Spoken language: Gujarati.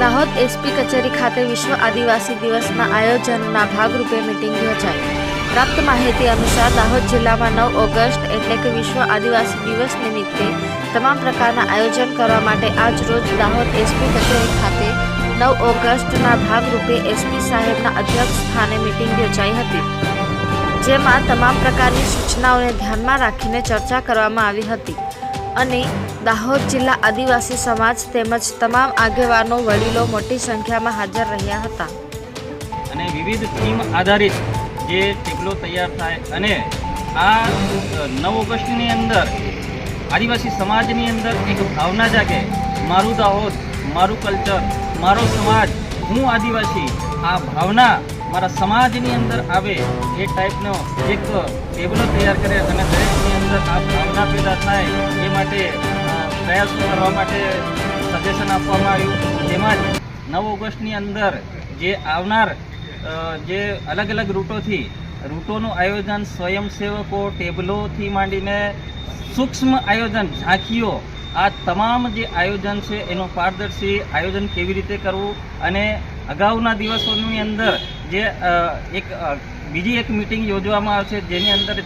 દાહોદ એસપી કચેરી ખાતે વિશ્વ આદિવાસી દિવસના આયોજનના ભાગરૂપે મીટિંગ યોજાઈ। પ્રાપ્ત માહિતી અનુસાર દાહોદ જિલ્લામાં 9 ઓગસ્ટ એટલે કે વિશ્વ આદિવાસી દિવસ નિમિત્તે તમામ પ્રકારના આયોજન કરવા માટે આજ રોજ દાહોદ એસપી કચેરી ખાતે 9 ઓગસ્ટના ભાગરૂપે એસપી સાહેબના અધ્યક્ષ સ્થાને મીટિંગ યોજાઈ હતી, જેમાં તમામ પ્રકારની સૂચનાઓને ધ્યાનમાં રાખીને ચર્ચા કરવામાં આવી હતી અને દાહોદ જિલ્લા આદિવાસી સમાજ તેમજ તમામ આગેવાનો વડીલો મોટી સંખ્યામાં હાજર રહ્યા હતા અને વિવિધ થીમ આધારિત જે ટેબલો તૈયાર થાય અને આ 9 ઓગસ્ટની અંદર આદિવાસી સમાજની અંદર એક ભાવના જાગે, મારું દાહોદ, મારું કલ્ચર, મારો સમાજ, હું આદિવાસી, આ ભાવના મારા સમાજની અંદર આવે એ ટાઈપનો એક ટેબલો તૈયાર કરે અને દરેકની અંદર આ ભાવના પેદા થાય એ માટે પ્રયાસો કરવા માટે સજેશન આપવામાં આવ્યું। તેમજ 9 ઓગસ્ટની અંદર જે આવનાર જે અલગ અલગ રૂટોનું આયોજન, સ્વયંસેવકો, ટેબલોથી માંડીને સૂક્ષ્મ આયોજન, ઝાંખીઓ, આ તમામ જે આયોજન છે એનું પારદર્શી આયોજન કેવી રીતે કરવું અને અગાઉના દિવસોની અંદર જે બીજી એક મિટિંગ યોજવામાં આવશે જેની અંદર